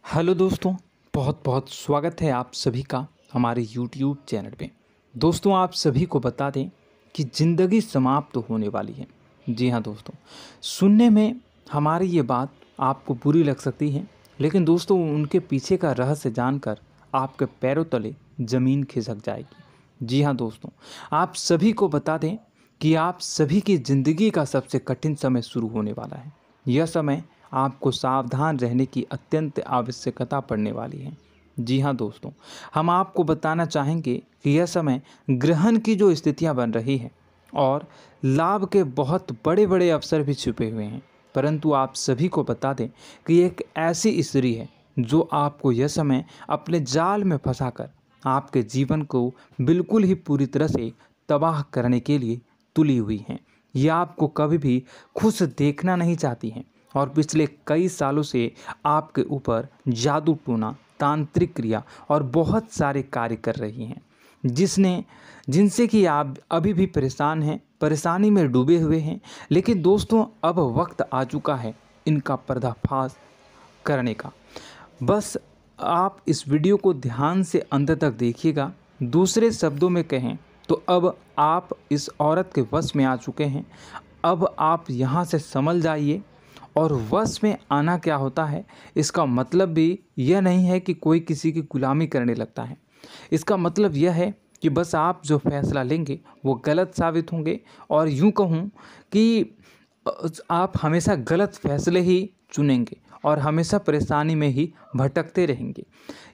Hello दोस्तों, बहुत बहुत स्वागत है आप सभी का हमारे यूट्यूब चैनल पे। दोस्तों, आप सभी को बता दें कि ज़िंदगी समाप्त होने वाली है। जी हाँ दोस्तों, सुनने में हमारी ये बात आपको बुरी लग सकती है, लेकिन दोस्तों उनके पीछे का रहस्य जानकर आपके पैरों तले ज़मीन खिसक जाएगी। जी हाँ दोस्तों, आप सभी को बता दें कि आप सभी की ज़िंदगी का सबसे कठिन समय शुरू होने वाला है। यह समय आपको सावधान रहने की अत्यंत आवश्यकता पड़ने वाली है। जी हाँ दोस्तों, हम आपको बताना चाहेंगे कि यह समय ग्रहण की जो स्थितियाँ बन रही हैं और लाभ के बहुत बड़े बड़े अवसर भी छुपे हुए हैं, परंतु आप सभी को बता दें कि एक ऐसी स्त्री है जो आपको यह समय अपने जाल में फंसाकर आपके जीवन को बिल्कुल ही पूरी तरह से तबाह करने के लिए तुली हुई हैं। यह आपको कभी भी खुश देखना नहीं चाहती हैं और पिछले कई सालों से आपके ऊपर जादू टोना, तांत्रिक क्रिया और बहुत सारे कार्य कर रही हैं, जिनसे कि आप अभी भी परेशान हैं, परेशानी में डूबे हुए हैं। लेकिन दोस्तों, अब वक्त आ चुका है इनका पर्दाफाश करने का। बस आप इस वीडियो को ध्यान से अंत तक देखिएगा। दूसरे शब्दों में कहें तो अब आप इस औरत के वश में आ चुके हैं। अब आप यहाँ से संभल जाइए। और वश में आना क्या होता है, इसका मतलब भी यह नहीं है कि कोई किसी की गुलामी करने लगता है। इसका मतलब यह है कि बस आप जो फैसला लेंगे वो गलत साबित होंगे, और यूँ कहूँ कि आप हमेशा गलत फैसले ही चुनेंगे और हमेशा परेशानी में ही भटकते रहेंगे।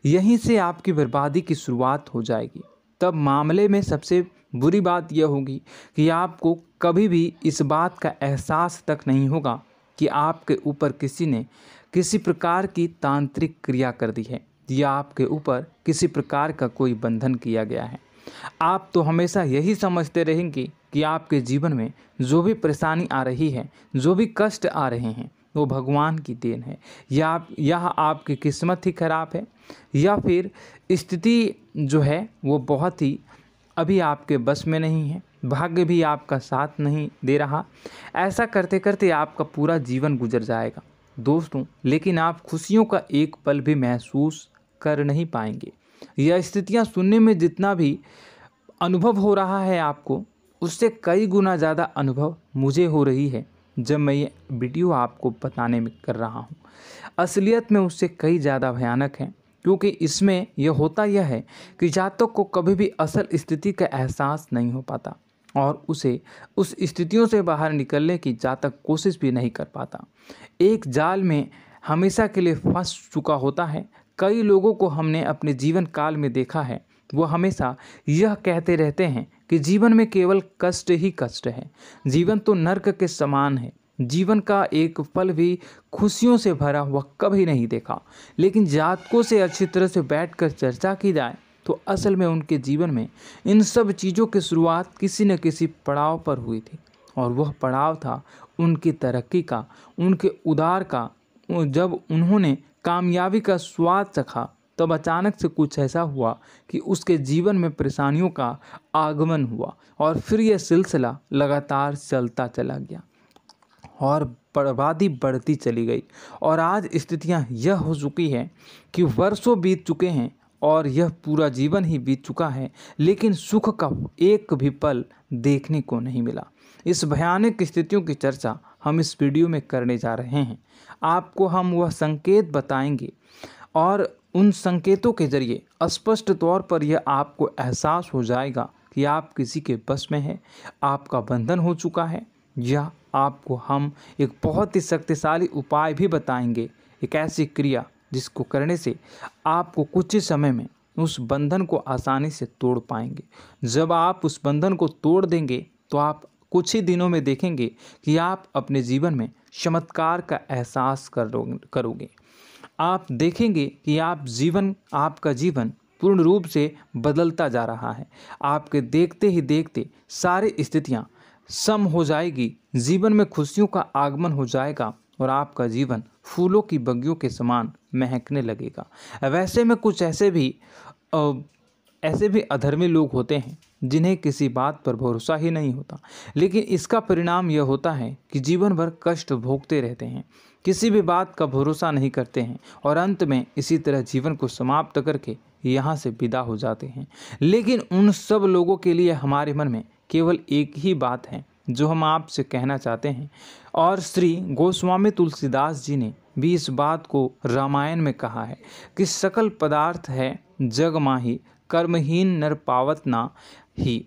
यहीं से आपकी बर्बादी की शुरुआत हो जाएगी। तब मामले में सबसे बुरी बात यह होगी कि आपको कभी भी इस बात का एहसास तक नहीं होगा कि आपके ऊपर किसी ने किसी प्रकार की तांत्रिक क्रिया कर दी है या आपके ऊपर किसी प्रकार का कोई बंधन किया गया है। आप तो हमेशा यही समझते रहेंगे कि आपके जीवन में जो भी परेशानी आ रही है, जो भी कष्ट आ रहे हैं, वो भगवान की देन है, या आपकी किस्मत ही खराब है, या फिर स्थिति जो है वो बहुत ही अभी आपके बस में नहीं है, भाग्य भी आपका साथ नहीं दे रहा। ऐसा करते करते आपका पूरा जीवन गुजर जाएगा दोस्तों, लेकिन आप खुशियों का एक पल भी महसूस कर नहीं पाएंगे। यह स्थितियां सुनने में जितना भी अनुभव हो रहा है आपको, उससे कई गुना ज़्यादा अनुभव मुझे हो रही है जब मैं ये वीडियो आपको बताने में कर रहा हूँ। असलियत में उससे कई ज़्यादा भयानक है, क्योंकि इसमें यह होता यह है कि जातक को कभी भी असल स्थिति का एहसास नहीं हो पाता और उसे उस स्थितियों से बाहर निकलने की जातक कोशिश भी नहीं कर पाता। एक जाल में हमेशा के लिए फंस चुका होता है। कई लोगों को हमने अपने जीवन काल में देखा है, वो हमेशा यह कहते रहते हैं कि जीवन में केवल कष्ट ही कष्ट है, जीवन तो नर्क के समान है, जीवन का एक पल भी खुशियों से भरा हुआ कभी नहीं देखा। लेकिन जातकों से अच्छी तरह से बैठकर चर्चा की जाए तो असल में उनके जीवन में इन सब चीज़ों की शुरुआत किसी न किसी पड़ाव पर हुई थी, और वह पड़ाव था उनकी तरक्की का, उनके उदार का। जब उन्होंने कामयाबी का स्वाद चखा, तब अचानक से कुछ ऐसा हुआ कि उसके जीवन में परेशानियों का आगमन हुआ, और फिर यह सिलसिला लगातार चलता चला गया और बर्बादी बढ़ती चली गई। और आज स्थितियां यह हो चुकी है कि वर्षों बीत चुके हैं और यह पूरा जीवन ही बीत चुका है, लेकिन सुख का एक भी पल देखने को नहीं मिला। इस भयानक स्थितियों की चर्चा हम इस वीडियो में करने जा रहे हैं। आपको हम वह संकेत बताएंगे और उन संकेतों के जरिए स्पष्ट तौर पर यह आपको एहसास हो जाएगा कि आप किसी के बस में हैं, आपका बंधन हो चुका है, या आपको हम एक बहुत ही शक्तिशाली उपाय भी बताएंगे, एक ऐसी क्रिया जिसको करने से आपको कुछ ही समय में उस बंधन को आसानी से तोड़ पाएंगे। जब आप उस बंधन को तोड़ देंगे तो आप कुछ ही दिनों में देखेंगे कि आप अपने जीवन में चमत्कार का एहसास करोगे। आप देखेंगे कि आपका जीवन पूर्ण रूप से बदलता जा रहा है। आपके देखते ही देखते सारी स्थितियां सम हो जाएगी, जीवन में खुशियों का आगमन हो जाएगा और आपका जीवन फूलों की बगियों के समान महकने लगेगा। वैसे में कुछ ऐसे भी अधर्मी लोग होते हैं जिन्हें किसी बात पर भरोसा ही नहीं होता, लेकिन इसका परिणाम यह होता है कि जीवन भर कष्ट भोगते रहते हैं, किसी भी बात का भरोसा नहीं करते हैं और अंत में इसी तरह जीवन को समाप्त करके यहाँ से विदा हो जाते हैं। लेकिन उन सब लोगों के लिए हमारे मन में केवल एक ही बात है जो हम आपसे कहना चाहते हैं, और श्री गोस्वामी तुलसीदास जी ने भी इस बात को रामायण में कहा है कि सकल पदार्थ है जग माही, कर्महीन नर पावत ना ही।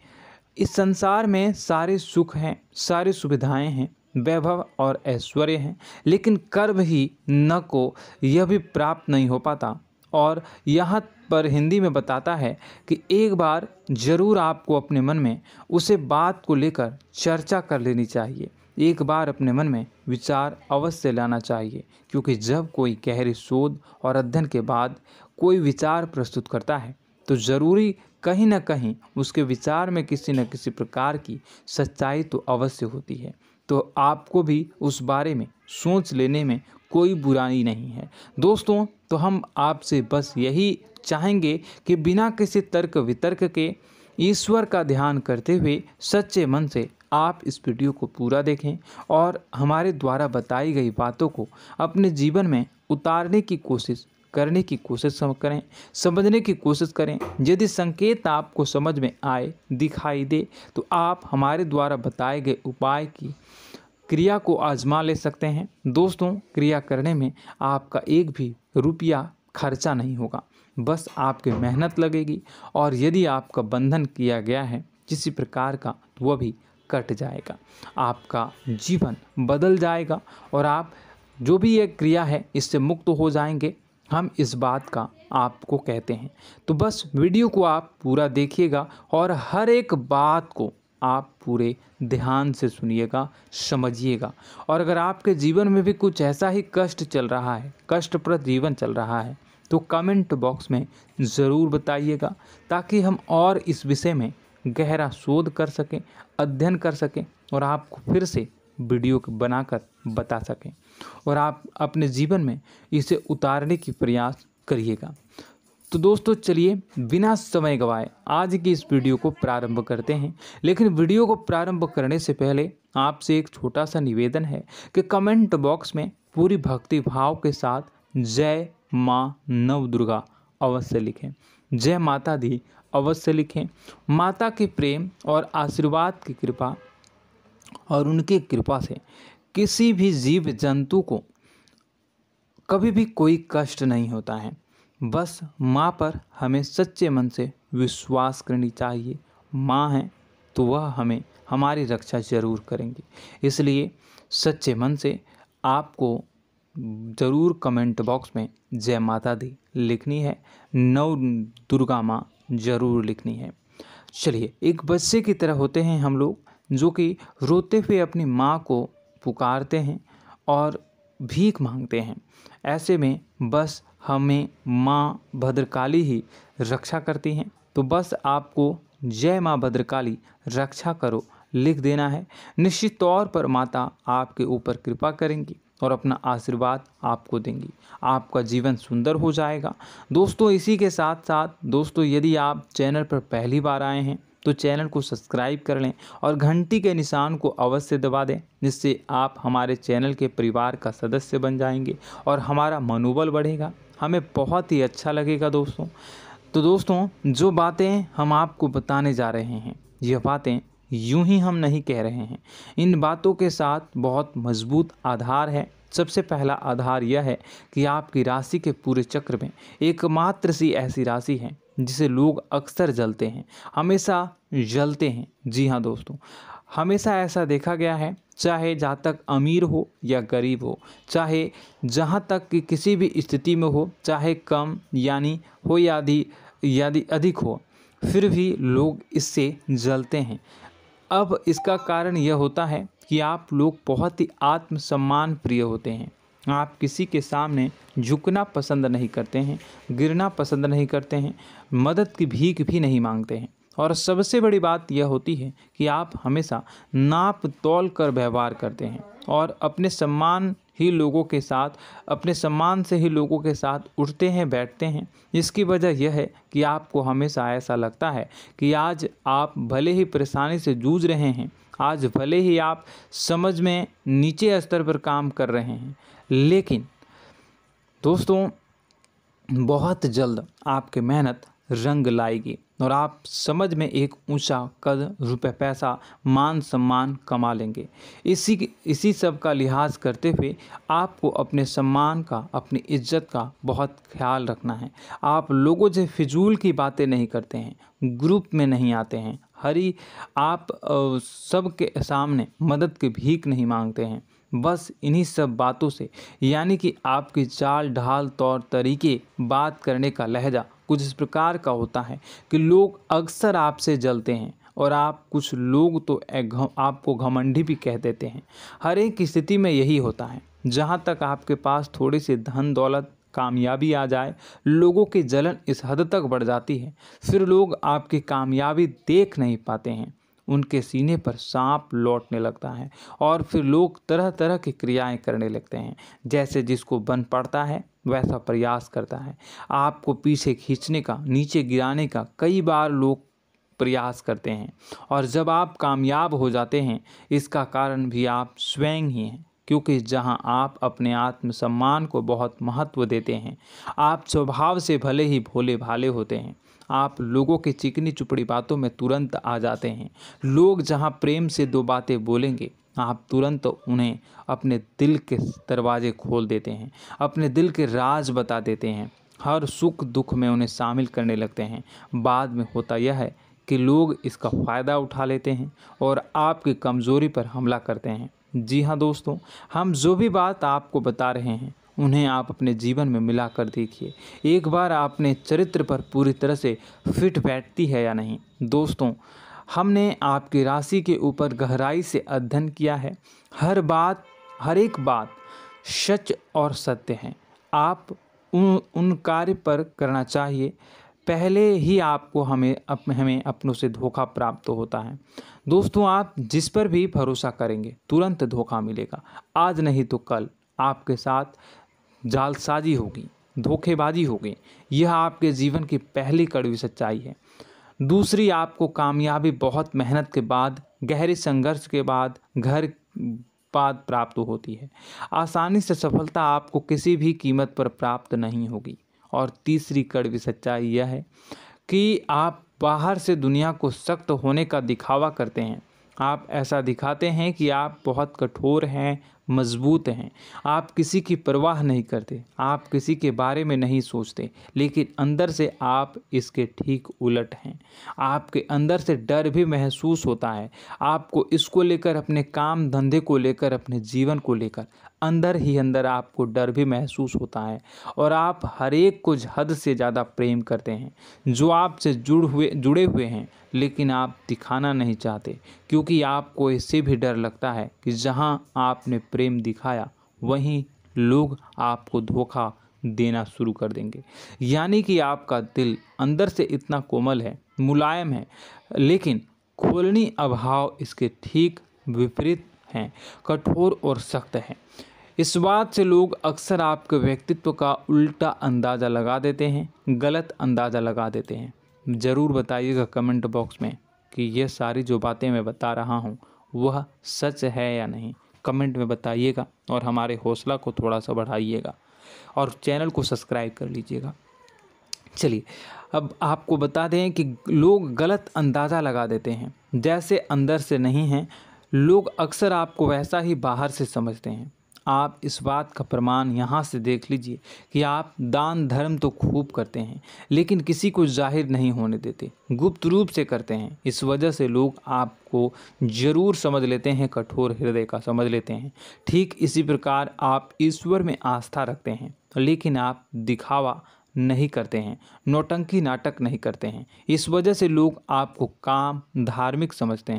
इस संसार में सारे सुख हैं, सारी सुविधाएं हैं, वैभव और ऐश्वर्य हैं, लेकिन कर्म ही न को यह भी प्राप्त नहीं हो पाता। और यहाँ पर हिंदी में बताता है कि एक बार ज़रूर आपको अपने मन में उसे बात को लेकर चर्चा कर लेनी चाहिए, एक बार अपने मन में विचार अवश्य लाना चाहिए, क्योंकि जब कोई गहरी शोध और अध्ययन के बाद कोई विचार प्रस्तुत करता है तो ज़रूरी कहीं न कहीं उसके विचार में किसी न किसी प्रकार की सच्चाई तो अवश्य होती है। तो आपको भी उस बारे में सोच लेने में कोई बुराई नहीं है। दोस्तों, तो हम आपसे बस यही चाहेंगे कि बिना किसी तर्क वितर्क के ईश्वर का ध्यान करते हुए सच्चे मन से आप इस वीडियो को पूरा देखें और हमारे द्वारा बताई गई बातों को अपने जीवन में उतारने की कोशिश करने की कोशिश करें, समझने की कोशिश करें। यदि संकेत आपको समझ में आए, दिखाई दे, तो आप हमारे द्वारा बताए गए उपाय की क्रिया को आजमा ले सकते हैं। दोस्तों, क्रिया करने में आपका एक भी रुपया खर्चा नहीं होगा, बस आपकी मेहनत लगेगी, और यदि आपका बंधन किया गया है किसी प्रकार का तो वह भी कट जाएगा, आपका जीवन बदल जाएगा और आप जो भी ये क्रिया है इससे मुक्त हो जाएंगे। हम इस बात का आपको कहते हैं। तो बस वीडियो को आप पूरा देखिएगा और हर एक बात को आप पूरे ध्यान से सुनिएगा, समझिएगा। और अगर आपके जीवन में भी कुछ ऐसा ही कष्ट चल रहा है, कष्टप्रद जीवन चल रहा है, तो कमेंट बॉक्स में ज़रूर बताइएगा, ताकि हम और इस विषय में गहरा शोध कर सकें, अध्ययन कर सकें और आपको फिर से वीडियो बनाकर बता सकें और आप अपने जीवन में इसे उतारने की प्रयास करिएगा। तो दोस्तों, चलिए बिना समय गवाए आज की इस वीडियो को प्रारंभ करते हैं। लेकिन वीडियो को प्रारंभ करने से पहले आपसे एक छोटा सा निवेदन है कि कमेंट बॉक्स में पूरी भक्ति भाव के साथ जय माँ नव दुर्गा अवश्य लिखें, जय माता दी अवश्य लिखें। माता के प्रेम और आशीर्वाद की कृपा और उनकी कृपा से किसी भी जीव जंतु को कभी भी कोई कष्ट नहीं होता है। बस माँ पर हमें सच्चे मन से विश्वास करनी चाहिए। माँ है तो वह हमें हमारी रक्षा जरूर करेंगी। इसलिए सच्चे मन से आपको ज़रूर कमेंट बॉक्स में जय माता दी लिखनी है, नव दुर्गा माँ ज़रूर लिखनी है। चलिए, एक बच्चे की तरह होते हैं हम लोग, जो कि रोते हुए अपनी माँ को पुकारते हैं और भीख मांगते हैं। ऐसे में बस हमें माँ भद्रकाली ही रक्षा करती हैं। तो बस आपको जय माँ भद्रकाली रक्षा करो लिख देना है। निश्चित तौर पर माता आपके ऊपर कृपा करेंगी और अपना आशीर्वाद आपको देंगी, आपका जीवन सुंदर हो जाएगा। दोस्तों, इसी के साथ साथ दोस्तों, यदि आप चैनल पर पहली बार आए हैं तो चैनल को सब्सक्राइब कर लें और घंटी के निशान को अवश्य दबा दें, जिससे आप हमारे चैनल के परिवार का सदस्य बन जाएंगे और हमारा मनोबल बढ़ेगा, हमें बहुत ही अच्छा लगेगा दोस्तों। तो दोस्तों, जो बातें हम आपको बताने जा रहे हैं, यह बातें यूं ही हम नहीं कह रहे हैं, इन बातों के साथ बहुत मजबूत आधार है। सबसे पहला आधार यह है कि आपकी राशि के पूरे चक्र में एकमात्र सी ऐसी राशि है जिसे लोग अक्सर जलते हैं, हमेशा जलते हैं। जी हाँ दोस्तों, हमेशा ऐसा देखा गया है, चाहे जातक अमीर हो या गरीब हो, चाहे जहाँ तक कि किसी भी स्थिति में हो, चाहे कम यानी हो या अधिक हो, फिर भी लोग इससे जलते हैं। अब इसका कारण यह होता है कि आप लोग बहुत ही आत्मसम्मान प्रिय होते हैं। आप किसी के सामने झुकना पसंद नहीं करते हैं, गिरना पसंद नहीं करते हैं, मदद की भीख भी नहीं मांगते हैं। और सबसे बड़ी बात यह होती है कि आप हमेशा नाप तोल कर व्यवहार करते हैं और अपने सम्मान ही लोगों के साथ, अपने सम्मान से ही लोगों के साथ उठते हैं, बैठते हैं। इसकी वजह यह है कि आपको हमेशा ऐसा लगता है कि आज आप भले ही परेशानी से जूझ रहे हैं, आज भले ही आप समझ में नीचे स्तर पर काम कर रहे हैं, लेकिन दोस्तों बहुत जल्द आपकी मेहनत रंग लाएगी और आप समझ में एक ऊंचा कद, रुपए, पैसा, मान सम्मान कमा लेंगे। इसी सब का लिहाज करते हुए आपको अपने सम्मान का, अपनी इज्जत का बहुत ख्याल रखना है। आप लोगों से फिजूल की बातें नहीं करते हैं, ग्रुप में नहीं आते हैं, आप सबके सामने मदद की भीख नहीं मांगते हैं। बस इन्हीं सब बातों से, यानी कि आपकी चाल ढाल, तौर तरीके, बात करने का लहजा कुछ इस प्रकार का होता है कि लोग अक्सर आपसे जलते हैं और कुछ लोग तो आपको घमंडी भी कह देते हैं। हर एक स्थिति में यही होता है। जहाँ तक आपके पास थोड़ी सी धन दौलत, कामयाबी आ जाए, लोगों की जलन इस हद तक बढ़ जाती है, फिर लोग आपकी कामयाबी देख नहीं पाते हैं, उनके सीने पर सांप लौटने लगता है और फिर लोग तरह तरह की क्रियाएं करने लगते हैं। जैसे जिसको बन पड़ता है वैसा प्रयास करता है। आपको पीछे खींचने का, नीचे गिराने का कई बार लोग प्रयास करते हैं और जब आप कामयाब हो जाते हैं, इसका कारण भी आप स्वयं ही हैं। क्योंकि जहां आप अपने आत्मसम्मान को बहुत महत्व देते हैं, आप स्वभाव से भले ही भोले भाले होते हैं, आप लोगों की चिकनी चुपड़ी बातों में तुरंत आ जाते हैं। लोग जहां प्रेम से दो बातें बोलेंगे, आप तुरंत उन्हें अपने दिल के दरवाजे खोल देते हैं, अपने दिल के राज बता देते हैं, हर सुख दुख में उन्हें शामिल करने लगते हैं। बाद में होता यह है कि लोग इसका फ़ायदा उठा लेते हैं और आपकी कमज़ोरी पर हमला करते हैं। जी हाँ दोस्तों, हम जो भी बात आपको बता रहे हैं उन्हें आप अपने जीवन में मिला कर देखिए। एक बार आपने चरित्र पर पूरी तरह से फिट बैठती है या नहीं। दोस्तों, हमने आपकी राशि के ऊपर गहराई से अध्ययन किया है। हर एक बात सच और सत्य है। आप उन कार्य पर करना चाहिए, पहले ही आपको हमें अपनों से धोखा प्राप्त होता है। दोस्तों, आप जिस पर भी भरोसा करेंगे तुरंत धोखा मिलेगा। आज नहीं तो कल आपके साथ जालसाजी होगी, धोखेबाजी होगी। यह आपके जीवन की पहली कड़वी सच्चाई है। दूसरी, आपको कामयाबी बहुत मेहनत के बाद, गहरे संघर्ष के बाद प्राप्त होती है। आसानी से सफलता आपको किसी भी कीमत पर प्राप्त नहीं होगी। और तीसरी कड़वी सच्चाई यह है कि आप बाहर से दुनिया को सख्त होने का दिखावा करते हैं। आप ऐसा दिखाते हैं कि आप बहुत कठोर हैं, मजबूत हैं, आप किसी की परवाह नहीं करते, आप किसी के बारे में नहीं सोचते, लेकिन अंदर से आप इसके ठीक उलट हैं। आपके अंदर से डर भी महसूस होता है। आपको इसको लेकर, अपने काम धंधे को लेकर, अपने जीवन को लेकर अंदर ही अंदर आपको डर भी महसूस होता है और आप हर एक को हद से ज़्यादा प्रेम करते हैं, जो आपसे जुड़े हुए हैं, लेकिन आप दिखाना नहीं चाहते, क्योंकि आपको इससे भी डर लगता है कि जहां आपने प्रेम दिखाया वहीं लोग आपको धोखा देना शुरू कर देंगे। यानी कि आपका दिल अंदर से इतना कोमल है, मुलायम है, लेकिन खोलनी अभाव इसके ठीक विपरीत हैं, कठोर और सख्त है। इस बात से लोग अक्सर आपके व्यक्तित्व का उल्टा अंदाज़ा लगा देते हैं, गलत अंदाज़ा लगा देते हैं। ज़रूर बताइएगा कमेंट बॉक्स में कि ये सारी जो बातें मैं बता रहा हूँ वह सच है या नहीं। कमेंट में बताइएगा और हमारे हौसला को थोड़ा सा बढ़ाइएगा और चैनल को सब्सक्राइब कर लीजिएगा। चलिए, अब आपको बता दें कि लोग गलत अंदाज़ा लगा देते हैं। जैसे अंदर से नहीं हैं, लोग अक्सर आपको वैसा ही बाहर से समझते हैं। आप इस बात का प्रमाण यहाँ से देख लीजिए कि आप दान धर्म तो खूब करते हैं, लेकिन किसी को जाहिर नहीं होने देते, गुप्त रूप से करते हैं। इस वजह से लोग आपको ज़रूर समझ लेते हैं, कठोर हृदय का समझ लेते हैं। ठीक इसी प्रकार आप ईश्वर में आस्था रखते हैं, लेकिन आप दिखावा नहीं करते हैं, नौटंकी नाटक नहीं करते हैं। इस वजह से लोग आपको कम धार्मिक समझते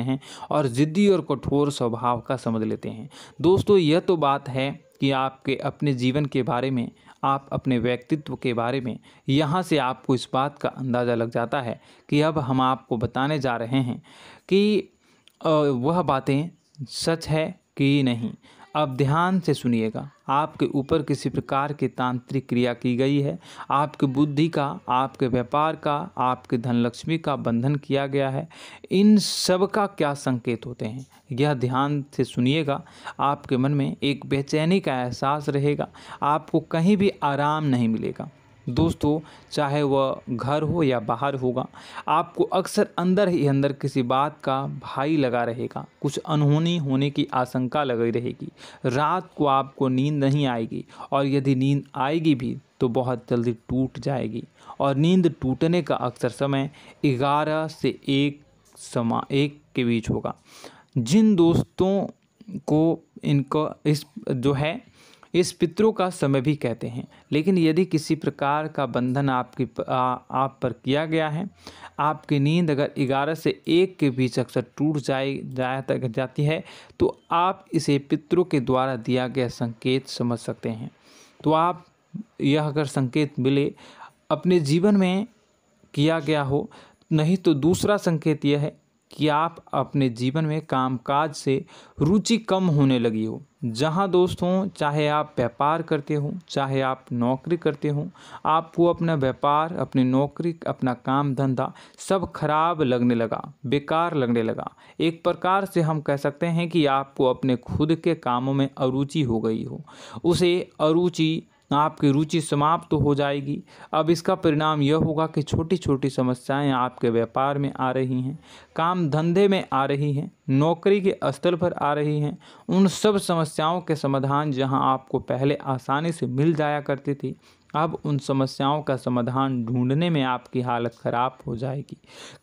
हैं और ज़िद्दी और कठोर स्वभाव का समझ लेते हैं। दोस्तों, यह तो बात है कि आपके अपने जीवन के बारे में, आप अपने व्यक्तित्व के बारे में, यहाँ से आपको इस बात का अंदाज़ा लग जाता है कि अब हम आपको बताने जा रहे हैं कि वह बातें सच है कि नहीं। अब ध्यान से सुनिएगा। आपके ऊपर किसी प्रकार की तांत्रिक क्रिया की गई है, आपकी बुद्धि का, आपके व्यापार का, आपके धन लक्ष्मी का बंधन किया गया है। इन सब का क्या संकेत होते हैं, यह ध्यान से सुनिएगा। आपके मन में एक बेचैनी का एहसास रहेगा, आपको कहीं भी आराम नहीं मिलेगा। दोस्तों, चाहे वह घर हो या बाहर होगा, आपको अक्सर अंदर ही अंदर किसी बात का भय लगा रहेगा, कुछ अनहोनी होने की आशंका लगी रहेगी। रात को आपको नींद नहीं आएगी, और यदि नींद आएगी भी तो बहुत जल्दी टूट जाएगी। और नींद टूटने का अक्सर समय 11 से 1 के बीच होगा। जिन दोस्तों को इस पितरों का समय भी कहते हैं। लेकिन यदि किसी प्रकार का बंधन आप पर किया गया है, आपकी नींद अगर 11 से 1 के बीच अक्सर टूट जाती है, तो आप इसे पितरों के द्वारा दिया गया संकेत समझ सकते हैं। तो आप यह अगर संकेत मिले अपने जीवन में किया गया हो, नहीं तो दूसरा संकेत यह है कि आप अपने जीवन में कामकाज से रुचि कम होने लगी हो। जहां दोस्तों, चाहे आप व्यापार करते हो, चाहे आप नौकरी करते हो, आपको अपना व्यापार, अपनी नौकरी, अपना काम धंधा सब खराब लगने लगा, बेकार लगने लगा। एक प्रकार से हम कह सकते हैं कि आपको अपने खुद के कामों में अरुचि हो गई हो। उसे अरुचि, आपकी रुचि समाप्त हो जाएगी। अब इसका परिणाम यह होगा कि छोटी छोटी समस्याएं आपके व्यापार में आ रही हैं, काम धंधे में आ रही हैं, नौकरी के स्थल पर आ रही हैं। उन सब समस्याओं के समाधान जहां आपको पहले आसानी से मिल जाया करती थी, अब उन समस्याओं का समाधान ढूंढने में आपकी हालत ख़राब हो जाएगी।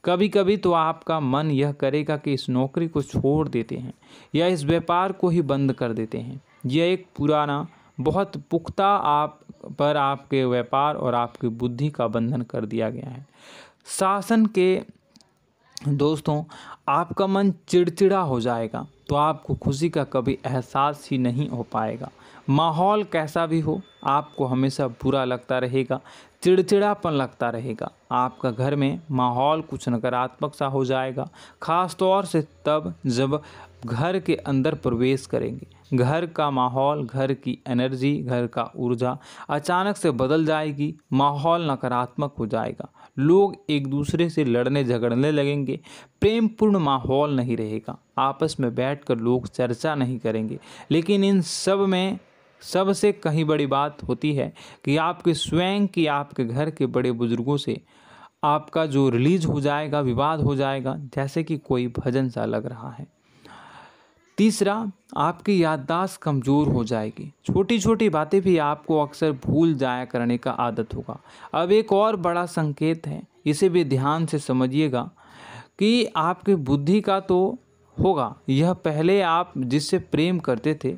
कभी कभी तो आपका मन यह करेगा कि इस नौकरी को छोड़ देते हैं या इस व्यापार को ही बंद कर देते हैं। यह एक पुराना, बहुत पुख्ता आप पर आपके व्यापार और आपकी बुद्धि का बंधन कर दिया गया है। शासन के दोस्तों, आपका मन चिड़चिड़ा हो जाएगा, तो आपको खुशी का कभी एहसास ही नहीं हो पाएगा। माहौल कैसा भी हो, आपको हमेशा बुरा लगता रहेगा, चिड़चिड़ापन लगता रहेगा। आपका घर में माहौल कुछ नकारात्मक सा हो जाएगा, ख़ास तौर से तब जब घर के अंदर प्रवेश करेंगे। घर का माहौल, घर की एनर्जी, घर का ऊर्जा अचानक से बदल जाएगी, माहौल नकारात्मक हो जाएगा। लोग एक दूसरे से लड़ने झगड़ने लगेंगे, प्रेमपूर्ण माहौल नहीं रहेगा, आपस में बैठकर लोग चर्चा नहीं करेंगे। लेकिन इन सब में सबसे कहीं बड़ी बात होती है कि आपके स्वयं की, आपके घर के बड़े बुजुर्गों से आपका जो रिलीज हो जाएगा, विवाद हो जाएगा, जैसे कि कोई भजन सा लग रहा है। तीसरा, आपकी याददाश्त कमज़ोर हो जाएगी, छोटी छोटी बातें भी आपको अक्सर भूल जाया करने का आदत होगा। अब एक और बड़ा संकेत है, इसे भी ध्यान से समझिएगा कि आपकी बुद्धि का तो होगा, यह पहले आप जिससे प्रेम करते थे,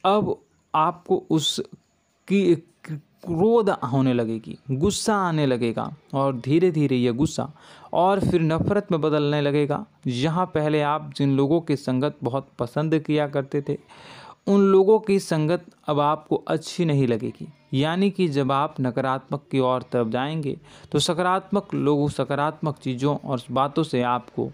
अब आपको उसकी क्रोध होने लगेगी, गुस्सा आने लगेगा, और धीरे धीरे यह गुस्सा और फिर नफरत में बदलने लगेगा। यहाँ पहले आप जिन लोगों की संगत बहुत पसंद किया करते थे, उन लोगों की संगत अब आपको अच्छी नहीं लगेगी। यानी कि जब आप नकारात्मक की ओर तरफ जाएंगे, तो सकारात्मक लोगों, सकारात्मक चीज़ों और बातों से आपको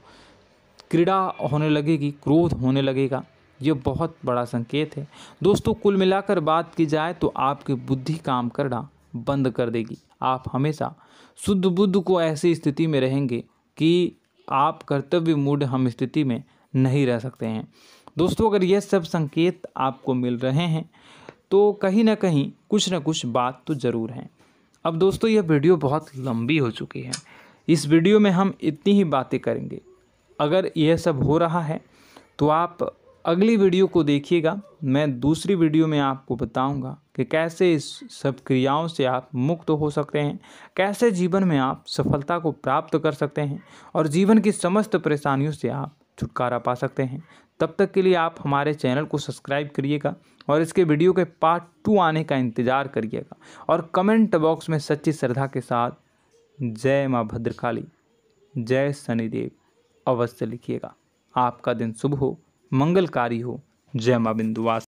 क्रीड़ा होने लगेगी, क्रोध होने लगेगा। ये बहुत बड़ा संकेत है दोस्तों। कुल मिलाकर बात की जाए तो आपकी बुद्धि काम करना बंद कर देगी। आप हमेशा शुद्ध बुद्ध को ऐसी स्थिति में रहेंगे कि आप कर्तव्य मूढ़ हम स्थिति में नहीं रह सकते हैं। दोस्तों, अगर यह सब संकेत आपको मिल रहे हैं तो कहीं ना कहीं कुछ ना कुछ बात तो ज़रूर है। अब दोस्तों, यह वीडियो बहुत लंबी हो चुकी है, इस वीडियो में हम इतनी ही बातें करेंगे। अगर यह सब हो रहा है तो आप अगली वीडियो को देखिएगा। मैं दूसरी वीडियो में आपको बताऊंगा कि कैसे इस सब क्रियाओं से आप मुक्त हो सकते हैं, कैसे जीवन में आप सफलता को प्राप्त कर सकते हैं और जीवन की समस्त परेशानियों से आप छुटकारा पा सकते हैं। तब तक के लिए आप हमारे चैनल को सब्सक्राइब करिएगा और इसके वीडियो के पार्ट 2 आने का इंतज़ार करिएगा। और कमेंट बॉक्स में सच्ची श्रद्धा के साथ जय माँ भद्रकाली, जय शनिदेव अवश्य लिखिएगा। आपका दिन शुभ हो, मंगलकारी हो। जय माँ विंध्यवासिनी।